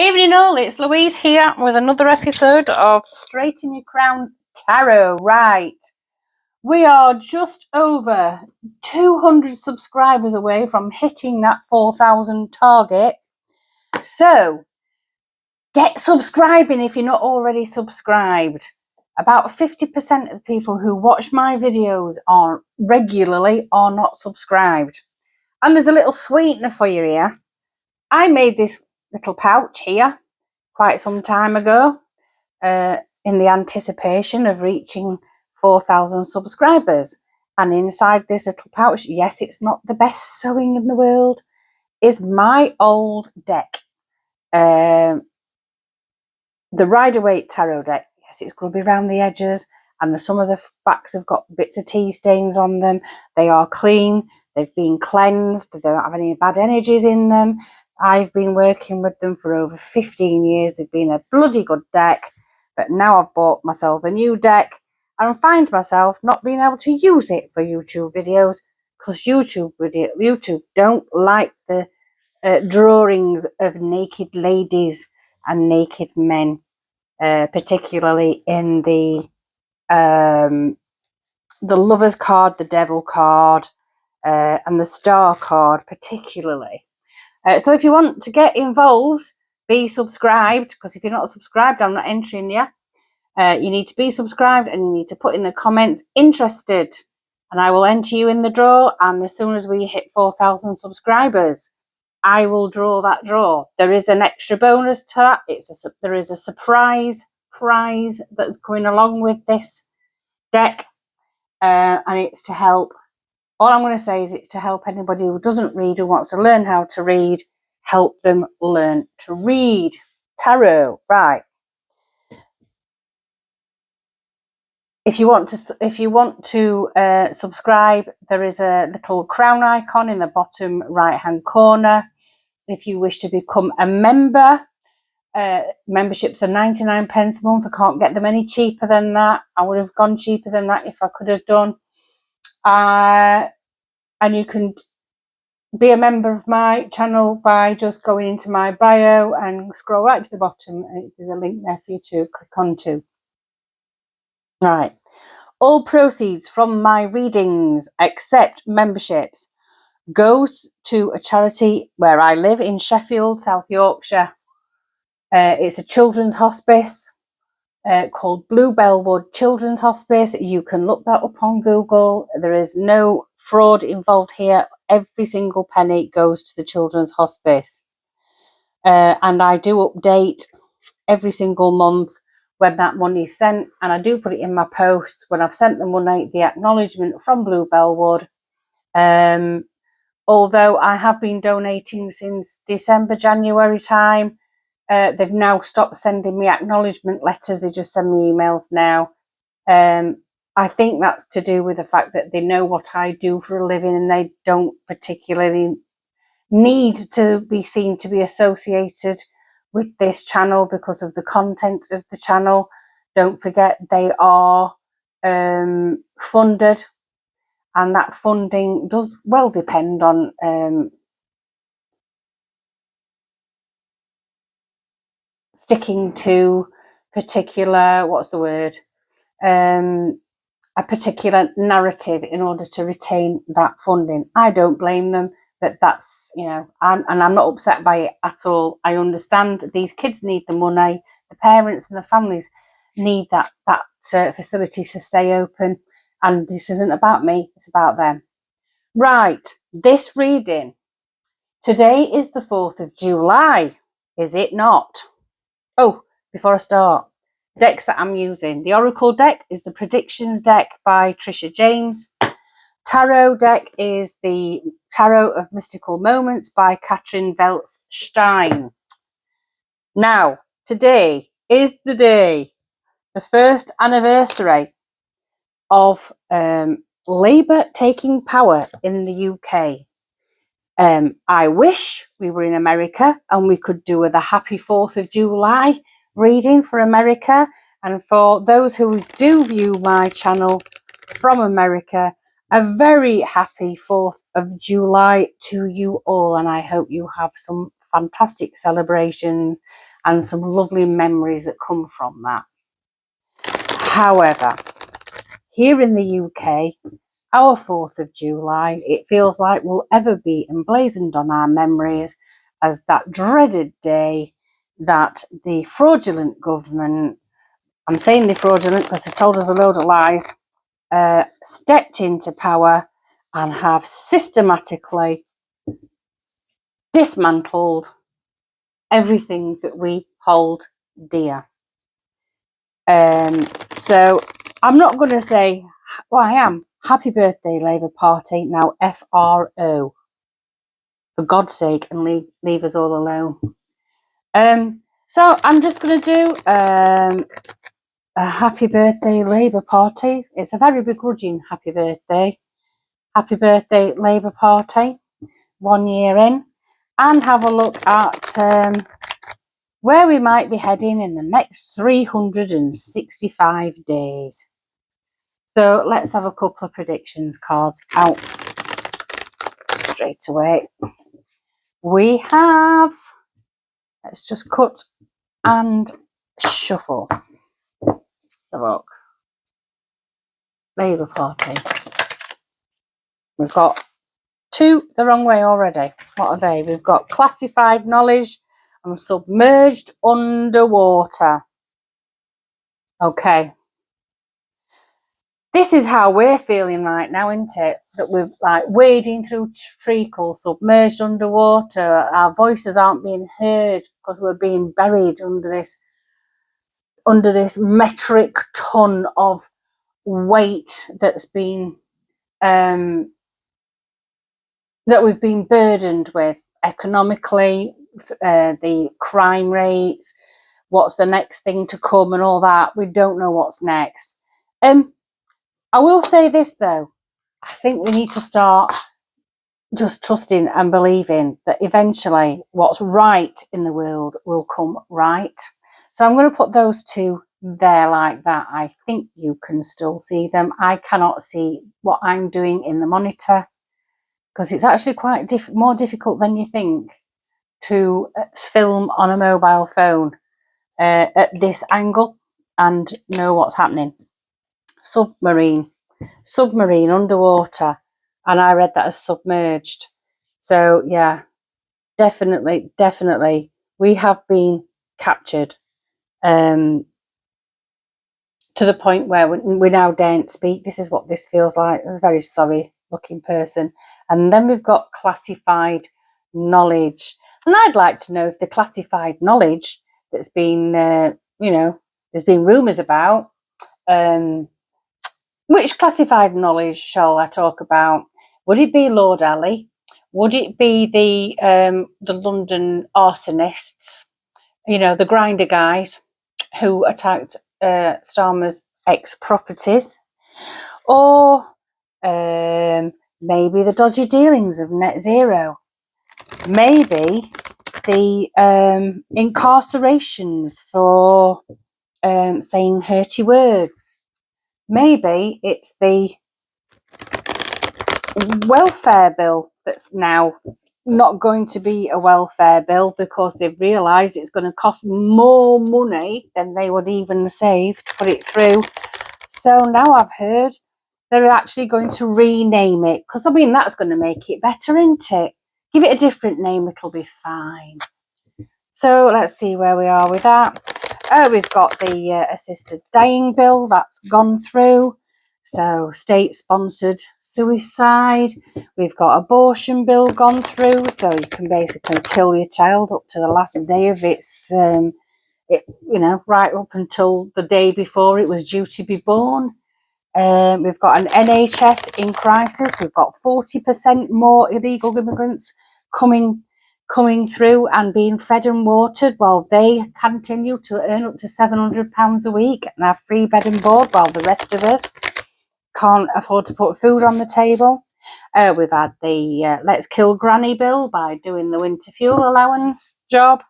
Evening all, it's Louise here with another episode of Straighten Your Crown Tarot. Right, we are just over 200 subscribers away from hitting that 4,000 target. So, get subscribing if you're not already subscribed. About 50% of the people who watch my videos regularly are not subscribed. And there's a little sweetener for you here. I made this little pouch here quite some time ago in the anticipation of reaching 4,000 subscribers. And inside this little pouch, yes, it's not the best sewing in the world, is my old deck. The Rider-Waite tarot deck. Yes, it's grubby around the edges and some of the backs have got bits of tea stains on them. They are clean. They've been cleansed. They don't have any bad energies in them. I've been working with them for over 15 years. They've been a bloody good deck. But now I've bought myself a new deck and find myself not being able to use it for YouTube videos because YouTube don't like the drawings of naked ladies and naked men, particularly in the Lover's card, the Devil card, and the Star card particularly. So if you want to get involved, be subscribed, because if you're not subscribed, I'm not entering you. You need to be subscribed and you need to put in the comments interested, and I will enter you in the draw. And as soon as we hit 4,000 subscribers, I will draw that draw. There is an extra bonus to that. There is a surprise prize that's going along with this deck, and it's to help. All I'm going to say is it's to help anybody who doesn't read, who wants to learn how to read, help them learn to read tarot. Right. If you want to subscribe, there is a little crown icon in the bottom right-hand corner. If you wish to become a member, memberships are 99 pence a month. I can't get them any cheaper than that. I would have gone cheaper than that if I could have done. And you can be a member of my channel by just going into my bio and scroll right to the bottom. And there's a link there for you to click onto. Right. All proceeds from my readings, except memberships, goes to a charity where I live in Sheffield, South Yorkshire. It's a children's hospice called Blue Bellwood Children's Hospice. You can look that up on Google. There is no fraud involved here. Every single penny goes to the children's hospice. And I do update every single month when that money is sent, and I do put it in my post when I've sent the money, the acknowledgement from Blue Bellwood. Although I have been donating since December, January time, they've now stopped sending me acknowledgement letters. They just send me emails now. I think that's to do with the fact that they know what I do for a living and they don't particularly need to be seen to be associated with this channel because of the content of the channel. Don't forget they are funded, and that funding does well depend on sticking to particular, a particular narrative in order to retain that funding. I don't blame them, but that's, and I'm not upset by it at all. I understand these kids need the money, the parents and the families need that facility to stay open, and this isn't about me, it's about them. Right, this reading. Today is the 4th of July, is it not? Oh, before I start, decks that I'm using. The Oracle deck is the Predictions deck by Trisha James. Tarot deck is the Tarot of Mystical Moments by Katrin Veltz-Stein. Now, today is the day, the first anniversary of Labour taking power in the UK. I wish we were in America and we could do the happy 4th of July reading for America. And for those who do view my channel from America, a very happy 4th of July to you all. And I hope you have some fantastic celebrations and some lovely memories that come from that. However, here in the UK, our 4th of July, it feels like will ever be emblazoned on our memories as that dreaded day that the fraudulent government, I'm saying they're fraudulent because they've told us a load of lies, stepped into power and have systematically dismantled everything that we hold dear. So I'm not going to say, well, I am. Happy birthday, Labour Party. Now, FRO. For God's sake, and leave us all alone. So I'm just going to do a happy birthday, Labour Party. It's a very begrudging happy birthday. Happy birthday, Labour Party. 1 year in. And have a look at where we might be heading in the next 365 days. So let's have a couple of predictions cards out straight away. We have, let's just cut and shuffle. Let's have a look. Labour Party. We've got 2 the wrong way already. What are they? We've got classified knowledge and submerged underwater. Okay. This is how we're feeling right now, isn't it? That we're like wading through treacle, submerged underwater. Our voices aren't being heard because we're being buried under this metric ton of weight that's been that we've been burdened with economically, the crime rates, what's the next thing to come and all that. We don't know what's next. I will say this though, I think we need to start just trusting and believing that eventually what's right in the world will come right. So I'm going to put those 2 there like that. I think you can still see them. I cannot see what I'm doing in the monitor because it's actually quite more difficult than you think to film on a mobile phone at this angle and know what's happening. Submarine underwater, and I read that as submerged. So yeah, definitely we have been captured to the point where we now daren't speak. This is what this feels like. It's a very sorry looking person. And then we've got classified knowledge, and I'd like to know if the classified knowledge that's been there's been rumours about, which classified knowledge shall I talk about? Would it be Lord Ali? Would it be the London arsonists? The grinder guys who attacked Starmer's ex-properties? Or maybe the dodgy dealings of net zero? Maybe the incarcerations for saying hurty words? Maybe it's the welfare bill that's now not going to be a welfare bill because they've realised it's going to cost more money than they would even save to put it through. So now I've heard they're actually going to rename it, because that's going to make it better, isn't it? Give it a different name, it'll be fine. So let's see where we are with that. We've got the assisted dying bill that's gone through. So state-sponsored suicide. We've got abortion bill gone through. So you can basically kill your child up to the last day of its, right up until the day before it was due to be born. We've got an NHS in crisis. We've got 40% more illegal immigrants coming through and being fed and watered while they continue to earn up to £700 a week and have free bed and board while the rest of us can't afford to put food on the table. We've had the Let's Kill Granny bill by doing the winter fuel allowance job.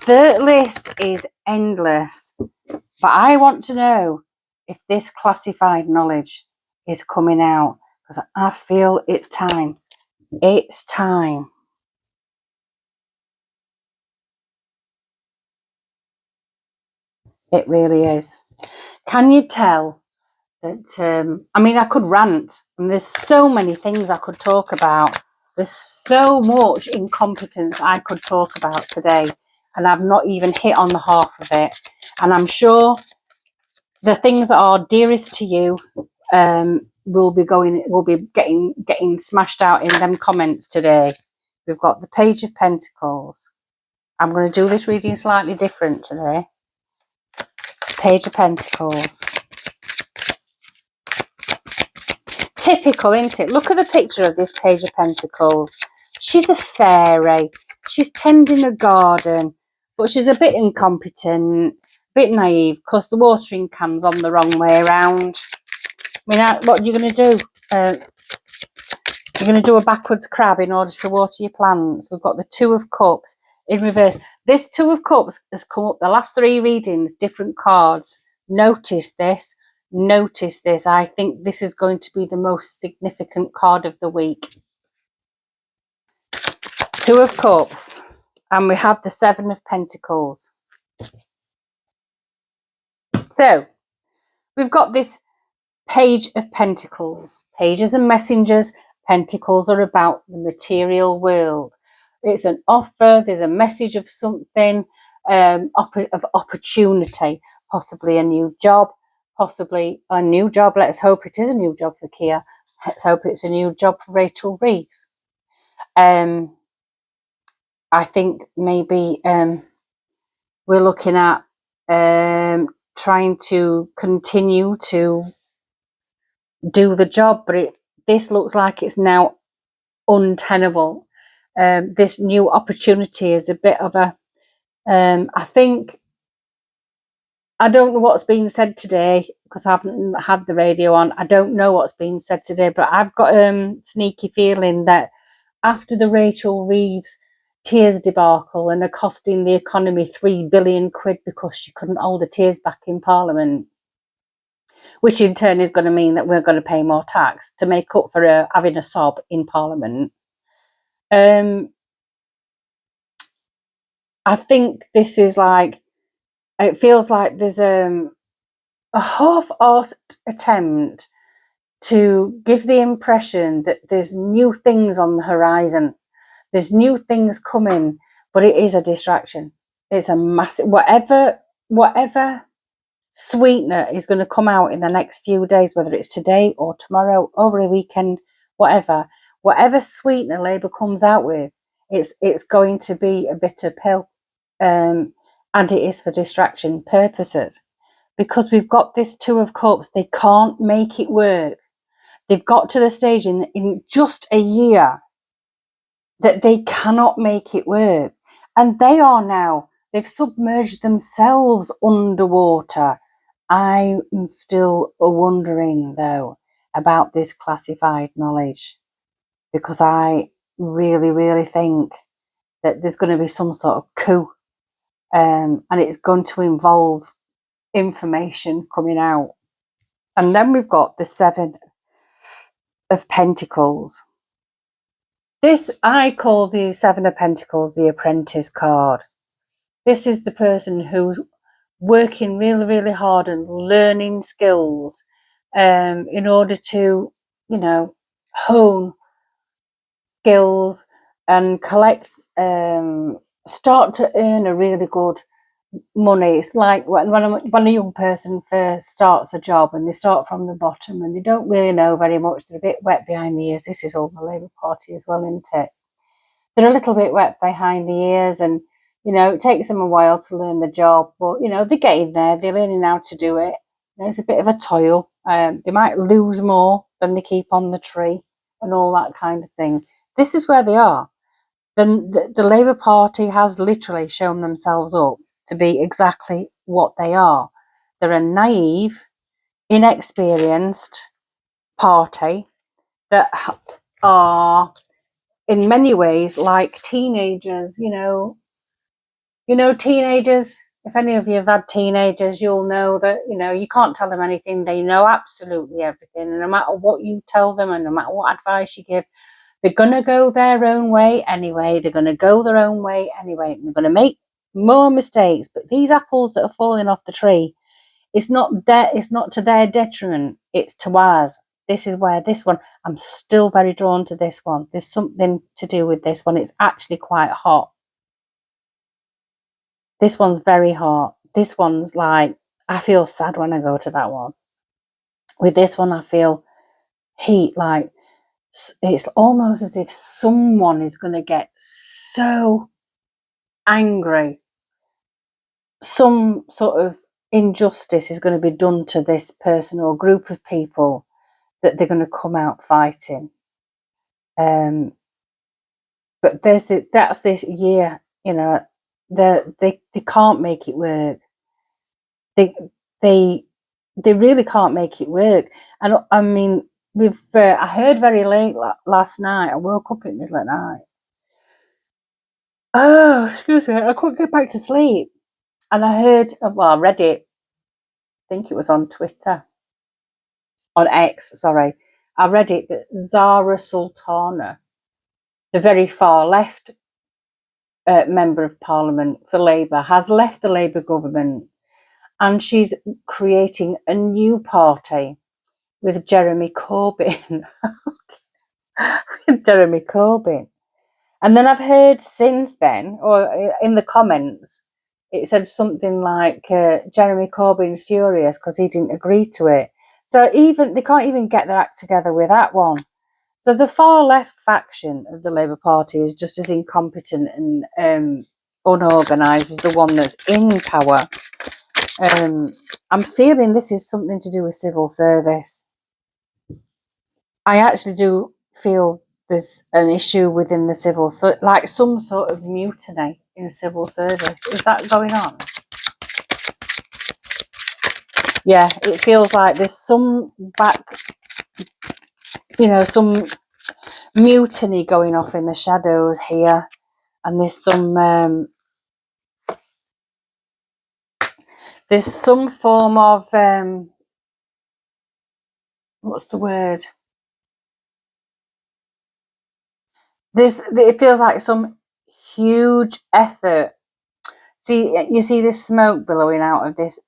The list is endless. But I want to know if this classified knowledge is coming out, because I feel it's time. It's time. It really is. Can you tell that, I mean, I could rant, and there's so many things I could talk about. There's so much incompetence I could talk about today, and I've not even hit on the half of it. And I'm sure the things that are dearest to you will be getting smashed out in them comments today. We've got the Page of Pentacles. I'm going to do this reading slightly different today. Page of Pentacles. Typical, isn't it? Look at the picture of this Page of Pentacles. She's a fairy. She's tending a garden, but she's a bit incompetent, a bit naive, because the watering can's on the wrong way around. I mean, what are you going to do? You're going to do a backwards crab in order to water your plants. We've got the Two of Cups in reverse. This Two of Cups has come up the last three readings, different cards. Notice this. Notice this. I think this is going to be the most significant card of the week. Two of Cups. And we have the Seven of Pentacles. So, we've got this Page of Pentacles. Pages and messengers. Pentacles are about the material world. It's an offer. There's a message of something, of opportunity. Possibly a new job. Possibly a new job. Let's hope it is a new job for Kia. Let's hope it's a new job for Rachel Reeves. I think maybe we're looking at trying to continue to do the job, but this looks like it's now untenable. This new opportunity is a bit of a I think, I don't know what's being said today because I haven't had the radio on. I don't know what's being said today, but I've got a sneaky feeling that after the Rachel Reeves tears debacle and are costing the economy £3 billion because she couldn't hold the tears back in Parliament, which in turn is going to mean that we're going to pay more tax to make up for her having a sob in Parliament. I think this is like, it feels like there's a half-arsed attempt to give the impression that there's new things on the horizon. There's new things coming, but it is a distraction. It's a massive, whatever sweetener is going to come out in the next few days, whether it's today or tomorrow, over the weekend, whatever sweetener Labour comes out with, it's going to be a bitter pill, and it is for distraction purposes, because we've got this Two of Cups. They can't make it work. They've got to the stage in just a year that they cannot make it work, and they've submerged themselves underwater. I'm still wondering, though, about this classified knowledge, because I really, really think that there's going to be some sort of coup, and it's going to involve information coming out. And then we've got the Seven of Pentacles. This, I call the Seven of Pentacles the apprentice card. This is the person who's working really, really hard and learning skills in order to, hone skills and collect, start to earn a really good money. It's like when a young person first starts a job and they start from the bottom and they don't really know very much. They're a bit wet behind the ears. This is all the Labour Party as well, isn't it? They're a little bit wet behind the ears, and it takes them a while to learn the job, but they're getting there. They're learning how to do it. It's a bit of a toil. They might lose more than they keep on the tree and all that kind of thing. This is where they are. The Labour Party has literally shown themselves up to be exactly what they are. They're a naive, inexperienced party that are in many ways like teenagers. Teenagers, if any of you have had teenagers, you'll know that you can't tell them anything. They know absolutely everything, and no matter what you tell them and no matter what advice you give, they're going to go their own way anyway. They're going to go their own way anyway. They're going to make more mistakes, but these apples that are falling off the tree, it's not to their detriment, it's to ours. This is where this one, I'm still very drawn to this one. There's something to do with this one. It's actually quite hot. This one's very hot. This one's like, I feel sad when I go to that one. With this one, I feel heat, like it's almost as if someone is going to get so angry. Some sort of injustice is going to be done to this person or group of people that they're going to come out fighting. But that's this year, you know, they can't make it work. They really can't make it work. And I mean, I heard very late last night. I woke up in the middle of the night. Oh, excuse me, I couldn't get back to sleep. And I heard, well, I read it. I think it was on Twitter, on X. Sorry, I read it that Zara Sultana, the very far left member of Parliament for Labour, has left the Labour government, and she's creating a new party with Jeremy Corbyn. Jeremy Corbyn. And then I've heard since then, or in the comments, it said something like Jeremy Corbyn's furious because he didn't agree to it. So even they can't even get their act together with that one. So the far left faction of the Labour Party is just as incompetent and unorganised as the one that's in power. I'm feeling this is something to do with civil service. I actually do feel there's an issue within the civil, like some sort of mutiny in civil service. Is that going on? Yeah, it feels like there's some some mutiny going off in the shadows here, and there's some form of what's the word? It feels like some huge effort. You see this smoke billowing out of this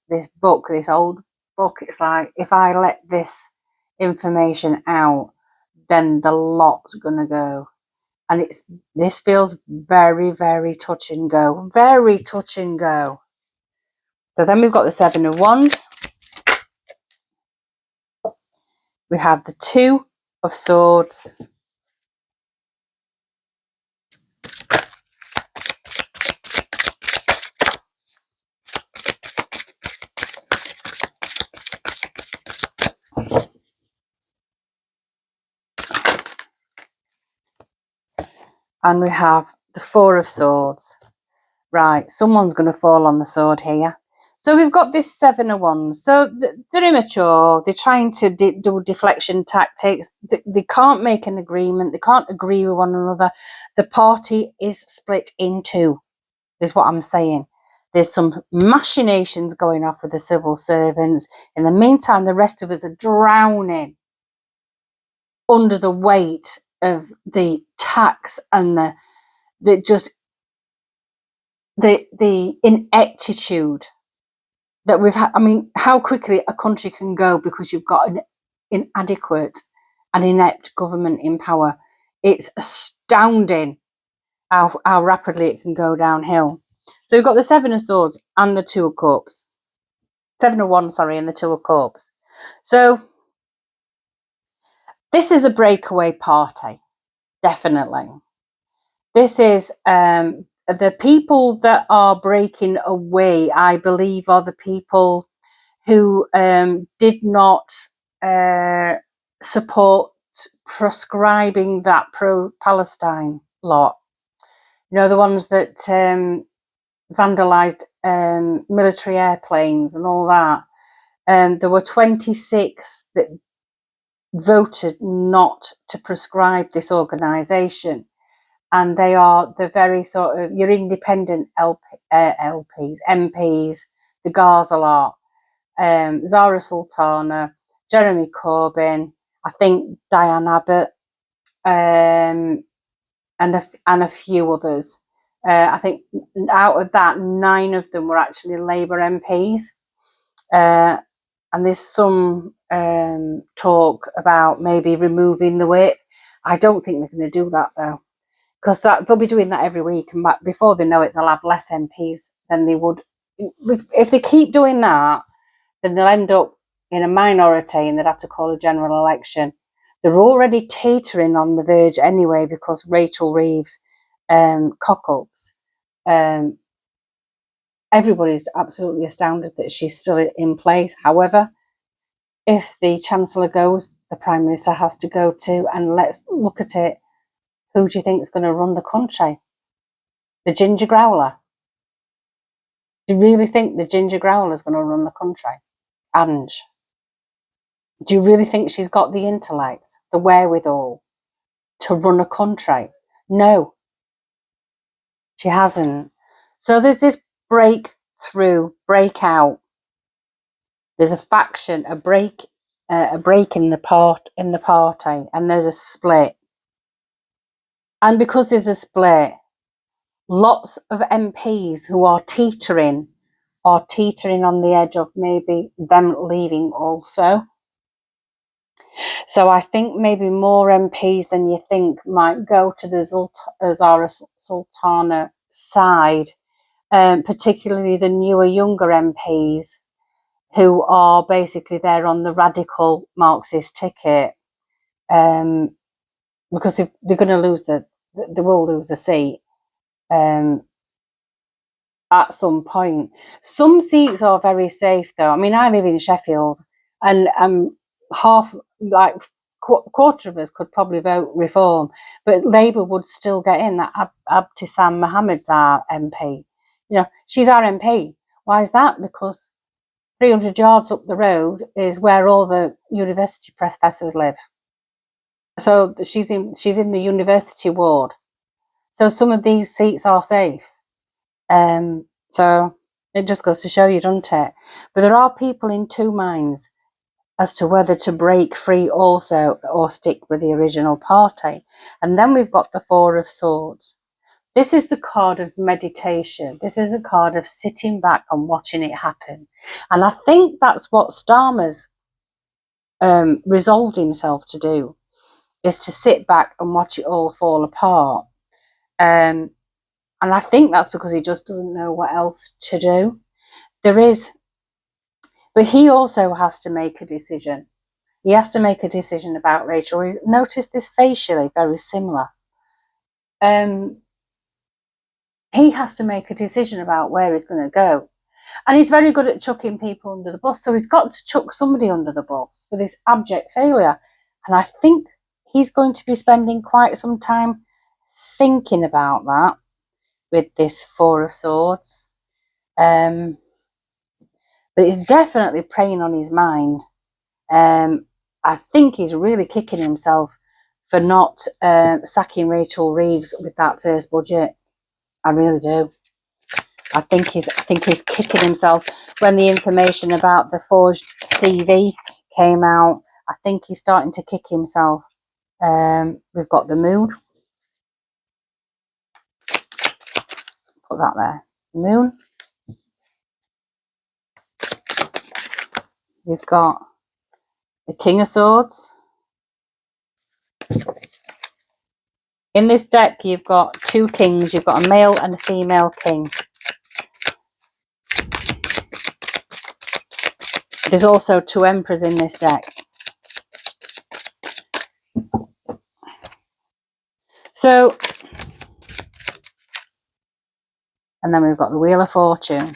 book, this old book. It's like, if I let this information out, then the lot's gonna go. And this feels very, very touch and go. Very touch and go. So then we've got the Seven of Wands. We have the Two of Swords. And we have the Four of Swords. Right, someone's going to fall on the sword here. So we've got this Seven of Wands. So they're immature. They're trying to do deflection tactics. They can't make an agreement. They can't agree with one another. The party is split in two, is what I'm saying. There's some machinations going off with the civil servants. In the meantime, the rest of us are drowning under the weight of the tax and the ineptitude that we've had. I mean, how quickly a country can go because you've got an inadequate and inept government in power. It's astounding how rapidly it can go downhill. So we've got the Seven of Swords and the Two of Cups. Seven of Wands, sorry, and the Two of Cups. So this is a breakaway party, definitely. This is the people that are breaking away, I believe, are the people who did not support proscribing that pro-Palestine lot. You know, the ones that vandalised military airplanes and all that. There were 26 that voted not to prescribe this organisation. And they are the very sort of your independent MPs, the Gaza lot, Zara Sultana, Jeremy Corbyn, I think Diane Abbott, and a few others. I think out of that, 9 of them were actually Labour MPs. And there's some talk about maybe removing the whip. I don't think they're going to do that, though, because they'll be doing that every week, and before they know it, they'll have less MPs than they would. If they keep doing that, then they'll end up in a minority and they'd have to call a general election. They're already teetering on the verge anyway because Rachel Reeves cock-ups. Everybody's absolutely astounded that she's still in place. However, if the Chancellor goes, the Prime Minister has to go too. And let's look at it. Who do you think is going to run the country? The Ginger Growler? Do you really think the Ginger Growler is going to run the country? Ange? Do you really think she's got the intellect, the wherewithal to run a country? No, she hasn't. So there's this breakthrough, breakout. There's a faction, a break in the party, and there's a split. And because there's a split, lots of MPs who are teetering on the edge of maybe them leaving also. So I think maybe more MPs than you think might go to the Zara Sultana side, particularly the newer, younger MPs who are basically there on the radical Marxist ticket, because they're going to lose they will lose a seat at some point. Some seats are very safe, though. I mean, I live in Sheffield, and half, like quarter of us could probably vote Reform, but Labour would still get in. That Abtisam Mohammed's our MP. She's our MP. Why is that? Because 300 yards up the road is where all the university professors live. So she's in the university ward. So some of these seats are safe. So it just goes to show you, doesn't it? But there are people in two minds as to whether to break free also or stick with the original party. And then we've got the Four of Swords. This is the card of meditation. This is a card of sitting back and watching it happen. And I think that's what Starmer's resolved himself to do, is to sit back and watch it all fall apart. And I think that's because he just doesn't know what else to do. But he also has to make a decision. He has to make a decision about Rachel. Notice this facially, very similar. He has to make a decision about where he's going to go. And he's very good at chucking people under the bus. So he's got to chuck somebody under the bus for this abject failure. And I think he's going to be spending quite some time thinking about that with this Four of Swords. But it's definitely preying on his mind. I think he's really kicking himself for not sacking Rachel Reeves with that first budget. I really do. I think he's kicking himself when the information about the forged CV came out. I think he's starting to kick himself. We've got the Moon. Put that there. Moon. We've got the King of Swords. In this deck, you've got two kings. You've got a male and a female king. There's also two emperors in this deck. So, and then we've got the Wheel of Fortune.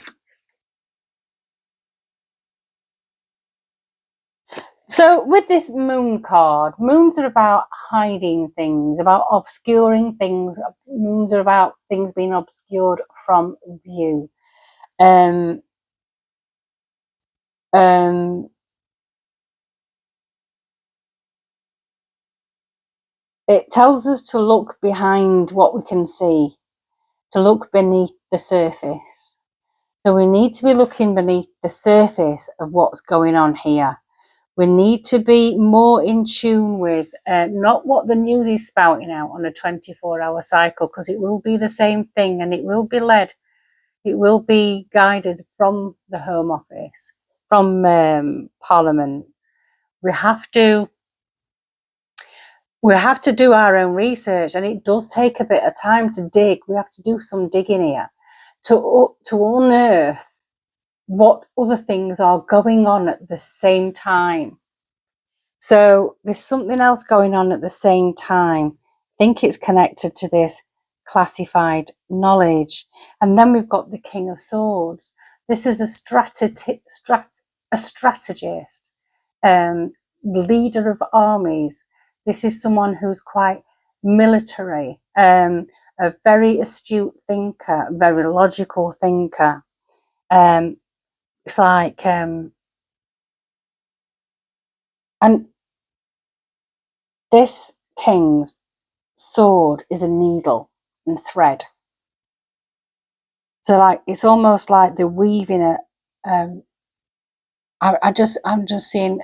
So with this Moon card, moons are about hiding things, about obscuring things. Moons are about things being obscured from view. It tells us to look behind what we can see, to look beneath the surface. So we need to be looking beneath the surface of what's going on here. We need to be more in tune with not what the news is spouting out on a 24-hour cycle, because it will be the same thing, and it will be led, it will be guided from the Home Office, from Parliament. We have to do our own research, and it does take a bit of time to dig. We have to do some digging here to unearth what other things are going on at the same time. So there's something else going on at the same time. I think it's connected to this classified knowledge. And then we've got the King of Swords. This is a strategist, leader of armies. This is someone who's quite military, a very astute thinker, very logical thinker. It's like, and this king's sword is a needle and thread. So like, it's almost like they're weaving it. I'm just seeing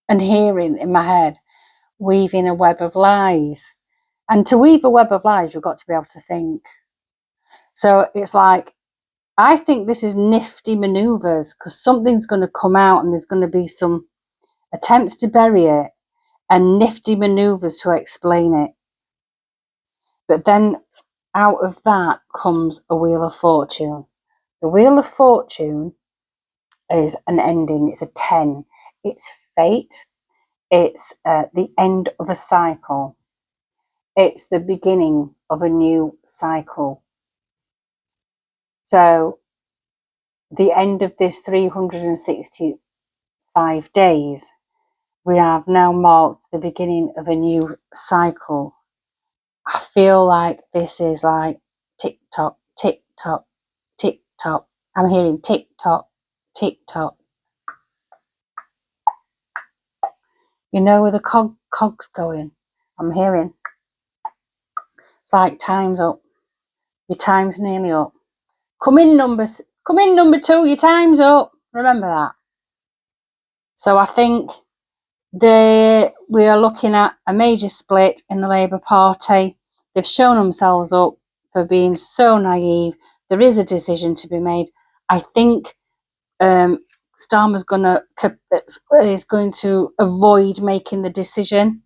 and hearing in my head, weaving a web of lies. And to weave a web of lies, you've got to be able to think. So it's like, I think this is nifty maneuvers, because something's going to come out and there's going to be some attempts to bury it and nifty maneuvers to explain it. But then out of that comes a Wheel of Fortune. The Wheel of Fortune is an ending. It's a 10. It's fate. It's the end of a cycle. It's the beginning of a new cycle. So the end of this 365 days, we have now marked the beginning of a new cycle. I feel like this is like tick tock, tick tock, tick tock. I'm hearing tick tock, tick tock. You know where the cog's going? I'm hearing. It's like time's up. Your time's nearly up. Come in number 2, your time's up. Remember that. So I think we are looking at a major split in the Labour Party. They've shown themselves up for being so naive. There is a decision to be made. I think Starmer's is going to avoid making the decision.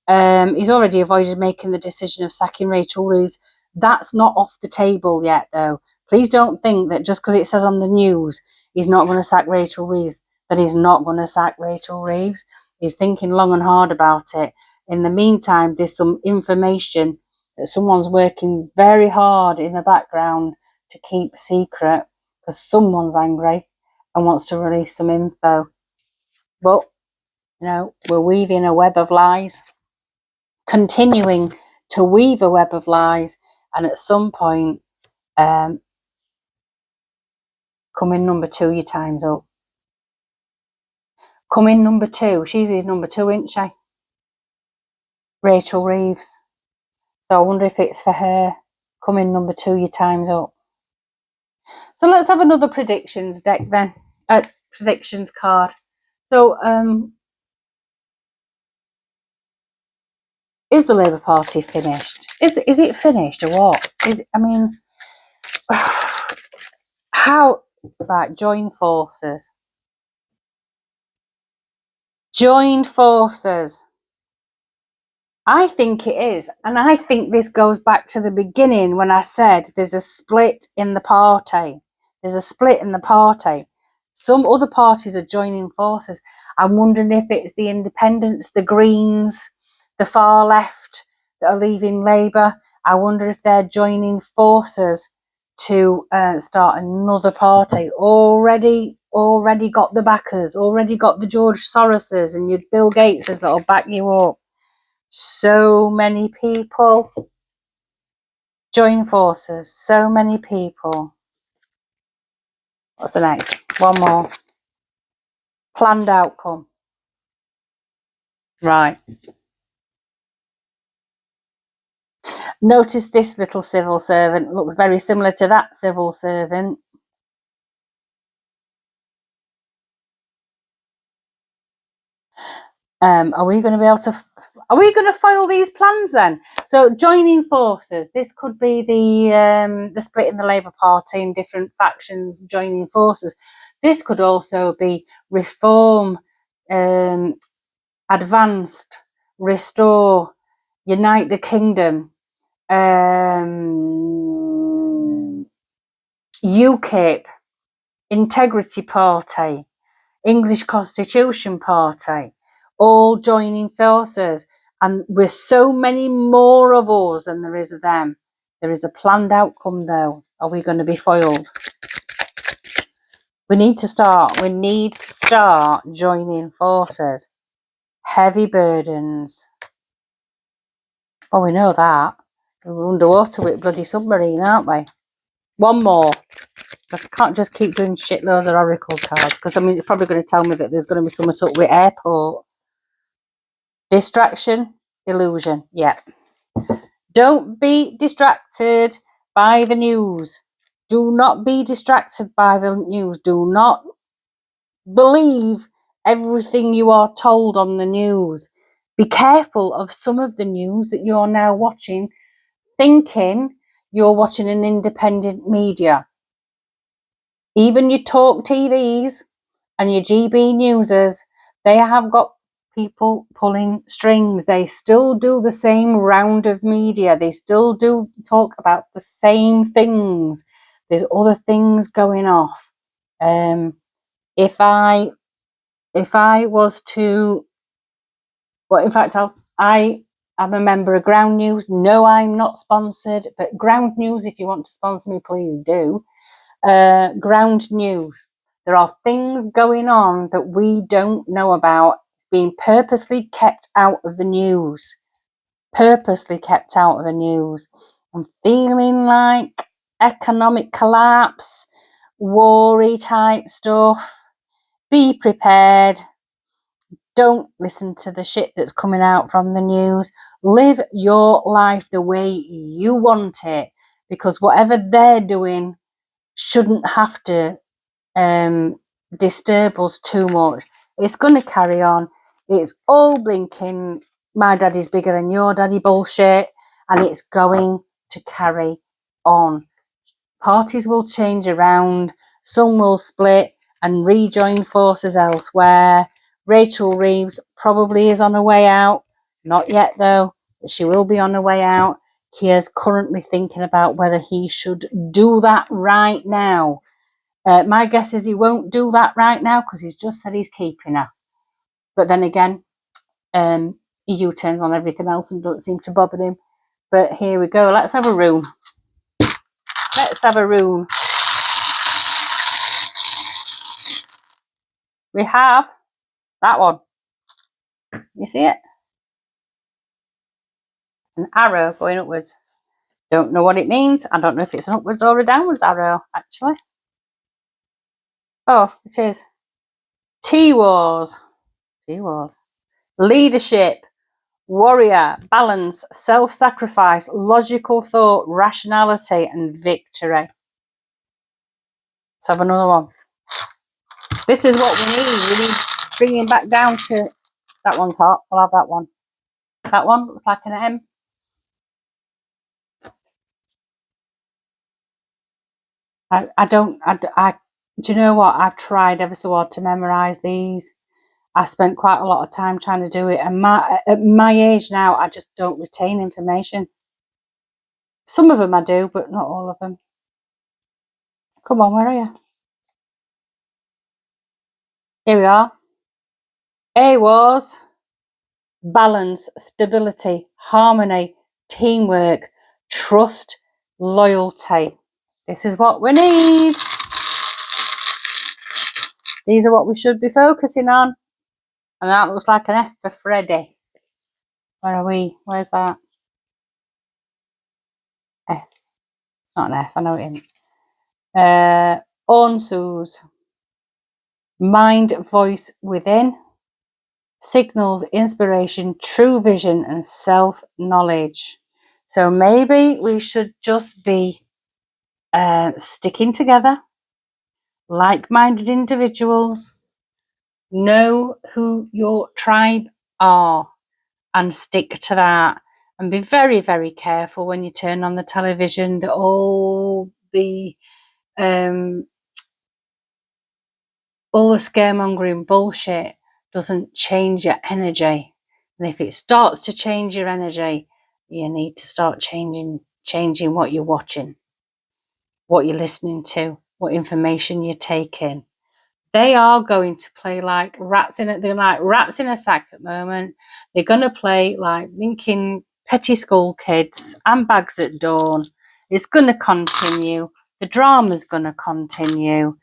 He's already avoided making the decision of sacking Rachel Reeves. That's not off the table yet, though. Please don't think that just because it says on the news he's not going to sack Rachel Reeves, that he's not going to sack Rachel Reeves. He's thinking long and hard about it. In the meantime, there's some information that someone's working very hard in the background to keep secret, because someone's angry and wants to release some info. But, we're weaving a web of lies, continuing to weave a web of lies, and at some point, come in number 2, your time's up. Come in number 2. She's his number 2, isn't she? Rachel Reeves. So I wonder if it's for her. Come in number 2, your time's up. So let's have another predictions deck then. Predictions card. So is the Labour Party finished? Is it finished or what? How? Right, join forces. Join forces. I think it is. And I think this goes back to the beginning when I said there's a split in the party. There's a split in the party. Some other parties are joining forces. I'm wondering if it's the independents, the Greens, the far left that are leaving Labour. I wonder if they're joining forces to start another party. Already got the backers, already got the George Soroses and your Bill Gateses that'll back you up. So many people join forces. So many people. What's the next? One more. Planned outcome. Right. Notice this little civil servant looks very similar to that civil servant. Are we going to be able to? Are we going to foil these plans then? So joining forces. This could be the split in the Labour Party in different factions joining forces. This could also be reform, advanced, restore, unite the kingdom, UKIP, Integrity Party, English Constitution Party, all joining forces. And with so many more of us than there is of them, there is a planned outcome though. Are we going to be foiled? We need to start joining forces. Heavy burdens. Well, we know that. We're underwater with bloody submarine, aren't we? One more. Because I can't just keep doing shitloads of oracle cards. Because, I mean, you're probably going to tell me that there's going to be something up with airport. Distraction, illusion. Yeah. Don't be distracted by the news. Do not be distracted by the news. Do not believe everything you are told on the news. Be careful of some of the news that you're now watching, thinking you're watching an independent media. Even your talk TVs and your GB newsers, they have got people pulling strings. They still do the same round of media. They still do talk about the same things. There's other things going off. If I was to, well, in fact, I am a member of Ground News. No, I'm not sponsored, but Ground News, if you want to sponsor me, please do. Ground News. There are things going on that we don't know about. It's being purposely kept out of the news. Purposely kept out of the news. I'm feeling like economic collapse, war-y type stuff. Be prepared. Don't listen to the shit that's coming out from the news. Live your life the way you want it, because whatever they're doing shouldn't have to disturb us too much. It's going to carry on. It's all blinking my daddy's bigger than your daddy bullshit, and it's going to carry on. Parties will change around, some will split and rejoin forces elsewhere. Rachel Reeves probably is on her way out. Not yet though, but she will be on her way out. He is currently thinking about whether he should do that right now. My guess is he won't do that right now because he's just said he's keeping her. But then again, he U-turns on everything else and doesn't seem to bother him. But here we go. Let's have a Rune. Let's have a Rune. We have that one. You see it? An arrow going upwards. Don't know what it means. I don't know if it's an upwards or a downwards arrow, actually. Oh, it is. T-Wars. T-Wars. Leadership. Warrior, balance, self-sacrifice, logical thought, rationality, and victory. Let's have another one. This is what we need. We need bringing back down to... That one's hot. I'll have that one. That one looks like an M. Do you know what? I've tried ever so hard to memorise these. I spent quite a lot of time trying to do it. And at my age now, I just don't retain information. Some of them I do, but not all of them. Come on, where are you? Here we are. A was balance, stability, harmony, teamwork, trust, loyalty. This is what we need. These are what we should be focusing on. And that looks like an F for Freddy. Where are we? Where's that? F. It's not an F, I know it isn't. Onsus. Mind, voice within. Signals, inspiration, true vision, and self-knowledge. So maybe we should just be sticking together, like-minded individuals. Know who your tribe are and stick to that. And be very, very careful when you turn on the television that all the scaremongering bullshit doesn't change your energy. And if it starts to change your energy, you need to start changing what you're watching, what you're listening to, what information you're taking. They are going to play like rats in it. They're like rats in a sack at the moment. They're going to play like winking petty school kids and bags at dawn. It's going to continue. The drama's going to continue.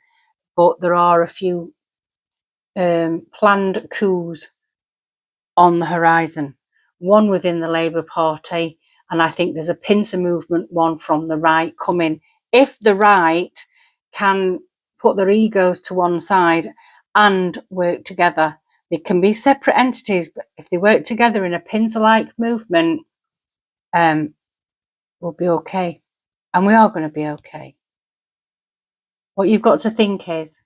But there are a few planned coups on the horizon. One within the Labour Party, and I think there's a pincer movement one from the right coming. If the right can put their egos to one side and work together, they can be separate entities, but if they work together in a pincer-like movement, we'll be okay. And we are going to be okay. What you've got to think is,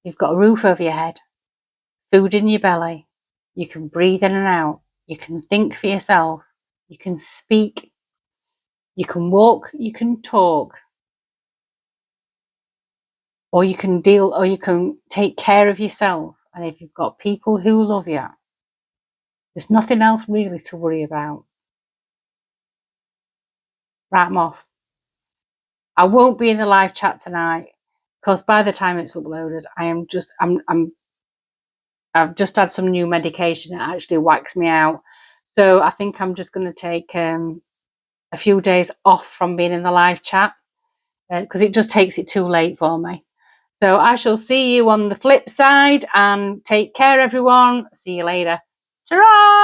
you've got a roof over your head, food in your belly, you can breathe in and out, you can think for yourself, you can speak, you can walk, you can talk, or you can take care of yourself. And if you've got people who love you, there's nothing else really to worry about. Write them off. I won't be in the live chat tonight because by the time it's uploaded, I've just had some new medication that actually whacks me out. So I think I'm just going to take a few days off from being in the live chat because it just takes it too late for me. So I shall see you on the flip side, and take care, everyone. See you later. Ta-ra!